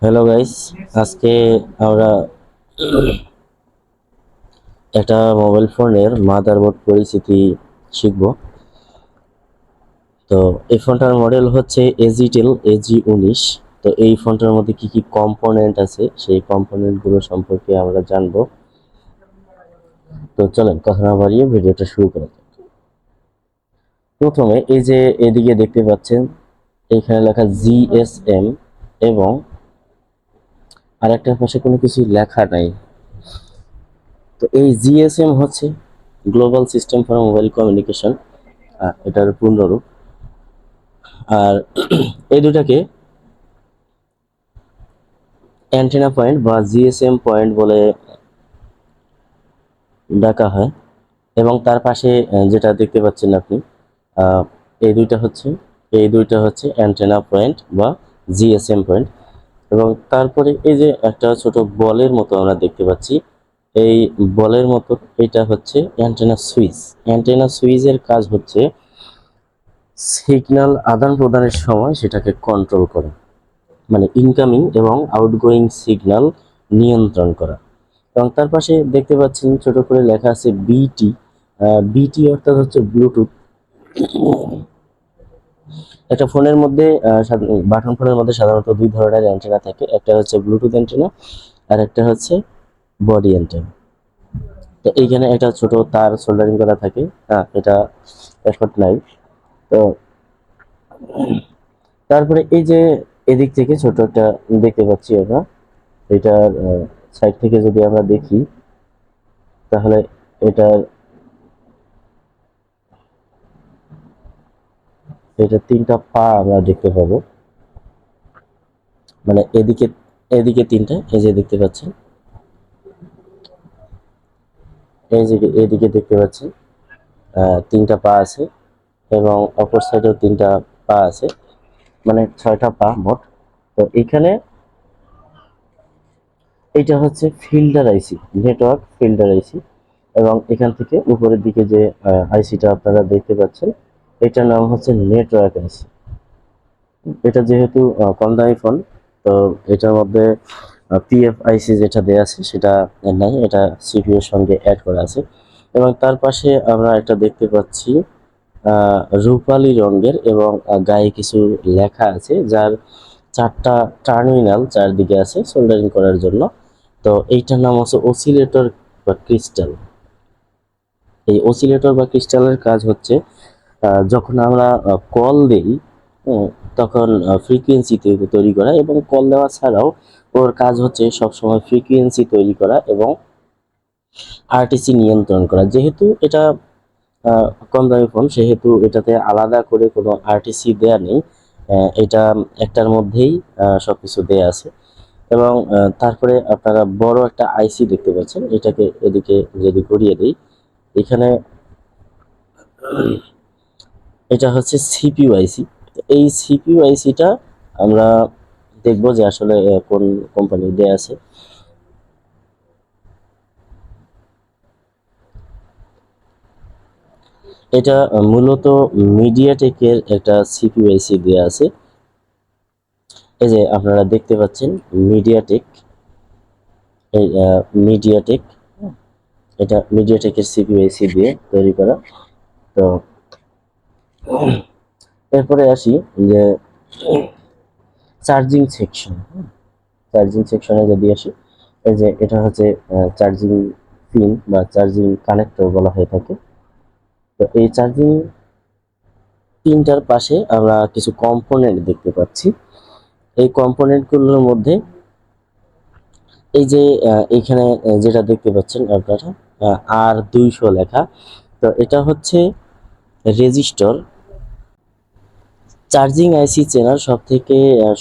Hello guys, আজকে আমরা একটা মোবাইল ফোনের মাদারবোর্ড পরিচিতি শিখব। তো এই ফোনটার মডেল হচ্ছে এজিটেল AG19। তো এই ফোনটার মধ্যে কি কি কম্পোনেন্ট আছে সেই কম্পোনেন্টগুলো সম্পর্কে আমরা জানবো। তো চলেন কথা না বাড়িয়ে ভিডিওটা শুরু করা যাক। প্রথমে এই যে এদিকে দেখতে পাচ্ছেন এখানে লেখা GSM এবং আরেকটার পাশে কোনো কিছু লেখা নাই। তো এই জিএসএম হচ্ছে global system for mobile communication, এটার পূর্ণরূপ। আর এই দুটাকে অ্যান্টেনা পয়েন্ট বা জিএসএম পয়েন্ট বলে ডাকা হয়। এবং তার পাশে যেটা দেখতে পাচ্ছেন আপনি, আহ, এই দুইটা হচ্ছে অ্যান্টেনা পয়েন্ট বা জিএসএম পয়েন্ট। এবং তারপরে এই যে একটা ছোট বলের মতো আমরা দেখতে পাচ্ছি, এই বলের মতো এটা হচ্ছে অ্যান্টেনা সুইচ। অ্যান্টেনা সুইচের কাজ হচ্ছে সিগন্যাল আদান প্রদানের সময় সেটাকে কন্ট্রোল করা, মানে ইনকামিং এবং আউটগোয়িং সিগন্যাল নিয়ন্ত্রণ করা। এবং তার পাশে দেখতে পাচ্ছেন ছোট করে লেখা আছে বিটি। বিটি অর্থাৎ হচ্ছে ব্লুটুথ। একটা ফোনের মধ্যে বাটন ফোনের মধ্যে সাধারণত দুই ধরনের অ্যান্টেনা থাকে, একটা হচ্ছে ব্লুটুথ অ্যান্টেনা আর একটা হচ্ছে বডি অ্যান্টেনা। তো এইখানে একটা ছোট তার সোল্ডারিং করা থাকে, এটা এফোর্ট নাই। তো তারপরে এই যে এদিক থেকে ছোট একটা দেখতে পাচ্ছি আমরা, এটার সাইড থেকে যদি আমরা দেখি তাহলে এটার এটা তিনটা পা আমরা দেখতে পাবো। মানে এদিকে এদিকে তিনটা, এই যে দেখতে পাচ্ছেন, এই যে এদিকে দেখতে পাচ্ছেন তিনটা পা আছে এবং অপর সাইডেও তিনটা পা আছে, মানে ছয়টা পা মোট। তো এখানে এইটা হচ্ছে ফিল্টার আইসি, নেটওয়ার্ক ফিল্টার আইসি। এবং এখান থেকে উপরের দিকে যে আইসিটা আপনারা দেখতে পাচ্ছেন, এটার নাম হচ্ছে নেটওয়ার্ক আইসি। এটা যেহেতু কম দামি ফোন, তো এটার মধ্যে পিএফআইসি যেটা দেয়া আছে সেটা নাই, এটা সিপিইউ এর সঙ্গে অ্যাড করা আছে। এবং তার পাশে আমরা একটা দেখতে পাচ্ছি রূপালী রঙের এবং গায়ে কিছু লেখা আছে, যার চারটা টার্মিনাল চারদিকে আছে সোল্ডারিং করার জন্য। তো এইটার নাম হচ্ছে অসিলেটর বা ক্রিস্টাল। এই অসিলেটর বা ক্রিস্টালের কাজ হচ্ছে যখন আমরা কল দেই, তখন ফ্রিকোয়েন্সি তৈরি করা, এবং কল দেওয়া ছাড়াও ওর কাজ হচ্ছে সবসময় ফ্রিকোয়েন্সি তৈরি করা এবং আরটিসি নিয়ন্ত্রণ করা। যেহেতু এটা কম দামি ফোন, সেহেতু এটাতে আলাদা করে কোনো আরটিসি দেয়া নেই, এটা একটার মধ্যেই সবকিছু দেয়া আছে। এবং তারপরে আপনারা বড় একটা আইসি দেখতে পাচ্ছেন, এটাকে এদিকে যদি ঘুরিয়ে দিই, এখানে এটা হচ্ছে সিপিইউ আইসি। এই সিপিইউ আইসিটা আমরা দেখবো যে আসলে কোন কোম্পানি দেয়া আছে। এটা মূলত মিডিয়াটেকের একটা সিপিইউ আইসি দেয়া আছে। এই যে আপনারা দেখতে পাচ্ছেন মিডিয়াটেক, এই মিডিয়াটেক, এটা মিডিয়াটেকের সিপিইউ আইসি দিয়ে তৈরি করা। তো এরপরে আসি যে চার্জিং সেকশন। চার্জিং সেকশনে যদি আসি, এই যে এটা হচ্ছে চার্জিং পিন বা চার্জিং কানেক্টর বলা হয়ে থাকে। তো এই চার্জিং পিনটার পাশে আমরা কিছু কম্পোনেন্ট দেখতে পাচ্ছি। এই কম্পোনেন্টগুলোর মধ্যে এই যে এখানে যেটা দেখতে পাচ্ছেন আপনারা, R200 লেখা। তো এটা হচ্ছে রেজিস্টর। চার্জিং আইসি চেনার সব থেকে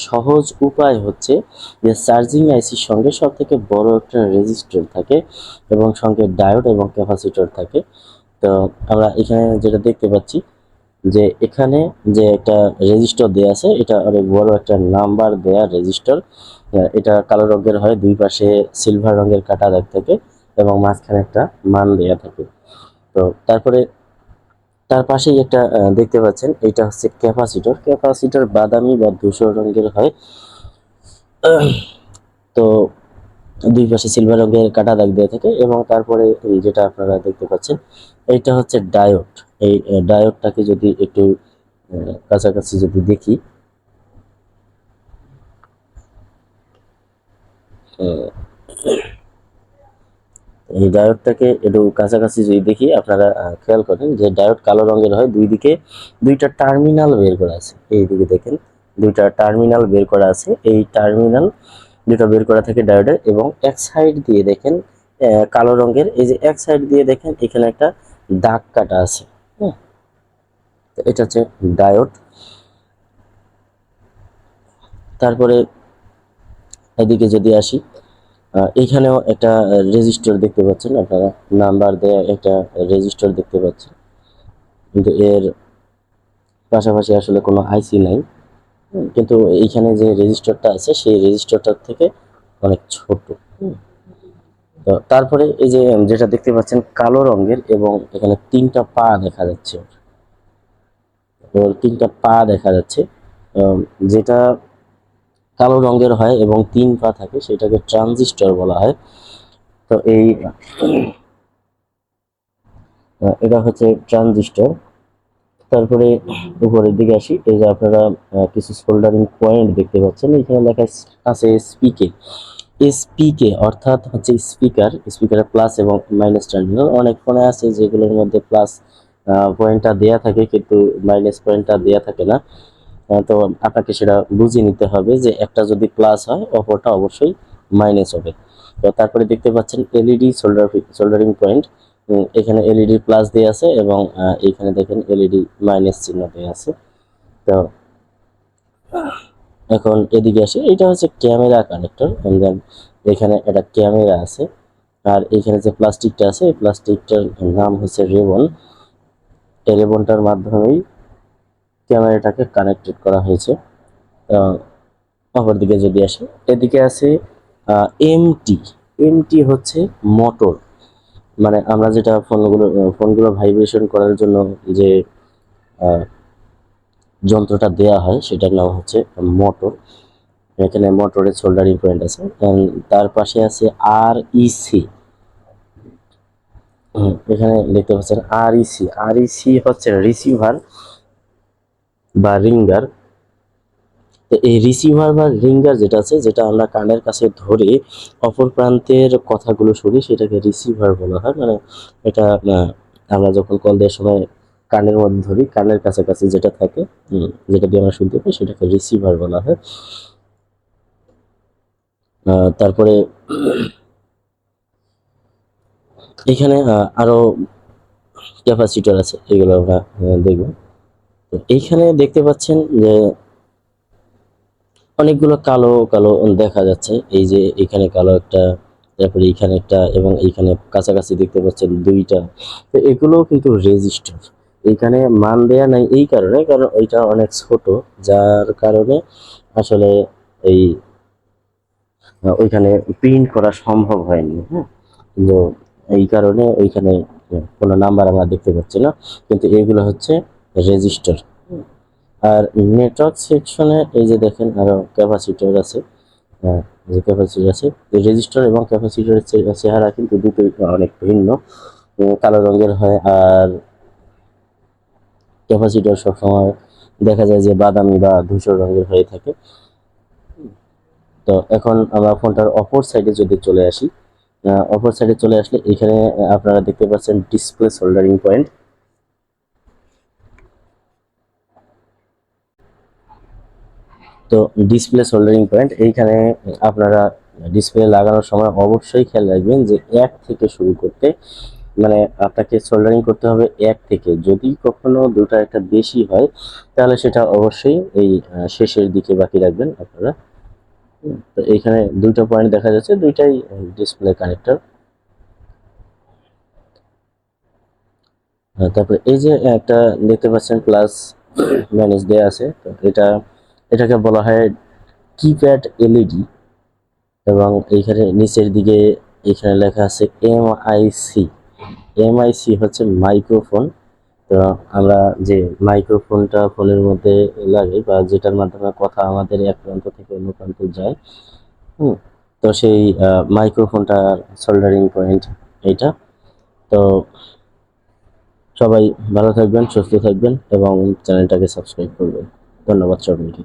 সহজ উপায় হচ্ছে যে চার্জিং আইসির সঙ্গে সব থেকে বড় একটা রেজিস্টর থাকে এবং সঙ্গে ডায়োড এবং ক্যাপাসিটর থাকে। তো আমরা এখানে যেটা দেখতে পাচ্ছি যে এখানে যে একটা রেজিস্টর দেয়া আছে, এটা অনেক বড় একটা নাম্বার দেয়া রেজিস্টর। এটা কালো রঙের হয়, দুই পাশে সিলভার রঙের কাটা দাগ থাকে এবং মাঝখানে একটা মান দেয়া থাকে। তো তারপরে তার পাশেই একটা দেখতে পাচ্ছেন, এটা হচ্ছে ক্যাপাসিটর। ক্যাপাসিটর বাদামি বা ধূসর রঙের হয়। তো দুই পাশে সিলভার রঙের কাটা দাগ দেওয়া থাকে এবং তারপরে এই যেটা আপনারা দেখতে পাচ্ছেন এইটা হচ্ছে ডায়োড। এই ডায়োডটাকে যদি একটু কাছাকাছি যদি দেখি, আহ, এই ডায়োডটাকে একটু কাছাকাছি যদি দেখি আপনারা খেয়াল করেন যে ডায়োড কালো রঙের হয়, দুই দিকে দুইটা টার্মিনাল বের করা আছে। এই দিকে দেখেন দুইটা টার্মিনাল বের করা আছে, এই টার্মিনাল দুটো বের করা থাকে ডায়োডের। এবং এক সাইড দিয়ে দেখেন কালো রঙের, এই যে এক সাইড দিয়ে দেখেন এখানে একটা দাগ কাটা আছে। হ্যাঁ, তো এটা হচ্ছে ডায়োড। তারপরে এদিকে যদি আসি, এইখানেও একটা রেজিস্টার দেখতে পাচ্ছেন আপনারা, নাম্বার দেয়া একটা রেজিস্টার দেখতে পাচ্ছেন, কিন্তু এর পাশাপাশি আসলে কোনো আইসি নাই। কিন্তু এইখানে যে রেজিস্টারটা আছে সেই রেজিস্টারটার থেকে অনেক ছোট। হুম, তো তারপরে এই যে যেটা দেখতে পাচ্ছেন কালো রঙের এবং এখানে তিনটা পা দেখা যাচ্ছে, ওর তিনটা পা দেখা যাচ্ছে। যেটা কালো রঙের হয় এবং তিন পা থাকে সেটাকে ট্রানজিস্টর বলা হয়। তো এই এটা হচ্ছে ট্রানজিস্টর। তারপরে উপরের দিকে আসি, এই যে আপনারা কিছু সোল্ডারিং পয়েন্ট দেখতে পাচ্ছেন, এখানে লেখা আছে স্পিকে। এসপিকে অর্থাৎ হচ্ছে স্পিকার, স্পিকারের প্লাস এবং মাইনাস টার্মিনাল। অনেক ফোনে আছে যেগুলোর মধ্যে প্লাস পয়েন্টটা দেয়া থাকে কিন্তু মাইনাস পয়েন্টটা দেয়া থাকে না। তো আপনাকে সেটা বুঝে নিতে হবে যে একটা যদি প্লাস হয় অপরটা অবশ্যই মাইনাস হবে। তো তারপরে দেখতে পাচ্ছেন এলইডি সোল্ডারিং পয়েন্ট, এখানে এলইডি প্লাস দেওয়া আছে এবং এইখানে দেখেন এলইডি মাইনাস চিহ্ন দেওয়া আছে। তো এখন এদিকে আসি, এটা হচ্ছে ক্যামেরা কানেক্টর। দেন এখানে একটা ক্যামেরা আছে, আর এখানে যে প্লাস্টিকটা আছে এই প্লাস্টিকটার নাম হচ্ছে রেবন। এই রেবনটার মাধ্যমেই ক্যামেরাটাকে কানেক্টেড করা হয়েছে। অপরদিকে যদি আসি, এদিকে আছে এমটি। এমটি হচ্ছে মোটর, মানে আমরা যেটা ফোনগুলো ভাইব্রেশন করার জন্য যে আহ, যন্ত্রটা দেয়া হয় সেটার নাম হচ্ছে মোটর। এখানে মোটরের সোল্ডারিং পয়েন্ট আছে। তার পাশে আছে আর ইসি। এখানে দেখতে পাচ্ছেন আর ইসি। আর ইসি হচ্ছে রিসিভার বা রিঙ্গার। তো এই রিসিভার বা রিঙ্গার যেটা আছে, যেটা আমরা কানের কাছে ধরে অপর প্রান্তের কথাগুলো শুনি সেটাকে রিসিভার বলা হয়। মানে এটা আমরা যখন কল দেওয়ার সময় কানের মধ্যে ধরি, কানের কাছাকাছি যেটা থাকে, যেটা দিয়ে আমরা শুনতে পাই সেটাকে রিসিভার বলা হয়। তারপরে এখানে আরো ক্যাপাসিটর আছে, এগুলো আমরা দেখব। তো এইখানে দেখতে পাচ্ছেন যে অনেকগুলো কালো কালো দেখা যাচ্ছে, এই যে এখানে কালো একটা, তারপরে এইখানে একটা এবং এইখানে কাছাকাছি দেখতে পাচ্ছেন দুইটা। তো এগুলো কিন্তু রেজিস্টার। এইখানে মান দেয়া নাই এই কারণে, কারণ ওইটা অনেক ছোট, যার কারণে আসলে এই ওইখানে প্রিন্ট করা সম্ভব হয়নি। হ্যাঁ, কিন্তু এই কারণে ওইখানে কোনো নাম্বার আমরা দেখতে পাচ্ছি না, কিন্তু এইগুলো হচ্ছে রেজিস্টার। আর নেটওয়ার্ক সেকশনে এই যে দেখেন আরো ক্যাপাসিটর আছে। যে ক্যাপাসিটর আছে, রেজিস্টার এবং ক্যাপাসিটরের চেহারা কিন্তু দুটোই অনেক ভিন্ন। কালো রঙের হয়, আর ক্যাপাসিটর সবসময় দেখা যায় যে বাদামি বা ধূসর রঙের হয়ে থাকে। তো এখন আমরা ফোনটার অপর সাইডে যদি চলে আসি, অপর সাইডে চলে আসলে এখানে আপনারা দেখতে পাচ্ছেন ডিসপ্লে সোল্ডারিং পয়েন্ট। তো ডিসপ্লে সোল্ডারিং পয়েন্ট এইখানে আপনারা ডিসপ্লে লাগানোর সময় অবশ্যই খেয়াল রাখবেন যে এক থেকে শুরু করতে, মানে আপনাকে সোল্ডারিং করতে হবে এক থেকে। যদি কখনো দুটা একটা বেশি হয় তাহলে সেটা অবশ্যই এই শেষের দিকে বাকি রাখবেন আপনারা। তো এইখানে দুইটা পয়েন্ট দেখা যাচ্ছে, দুইটাই ডিসপ্লে কানেক্টর। তারপরে এই যে একটা দেখতে পাচ্ছেন প্লাস মাইনাস দেয়া আছে, তো এটাকে বলা হয় কিপ্যাড এলইডি। এবং এইখানে নিচের দিকে এখানে লেখা আছে এমআইসি। এমআইসি হচ্ছে মাইক্রোফোন। তো আমরা যে মাইক্রোফোনটা ফোনের মধ্যে লাগে বা যেটার মাধ্যমে কথা আমাদের এক প্রান্ত থেকে অন্য প্রান্তে যায়, হুম, তো সেই মাইক্রোফোনটার সোল্ডারিং পয়েন্ট এইটা। তো সবাই ভালো থাকবেন, সুস্থ থাকবেন এবং চ্যানেলটাকে সাবস্ক্রাইব করবেন। ধন্যবাদ সবাইকে।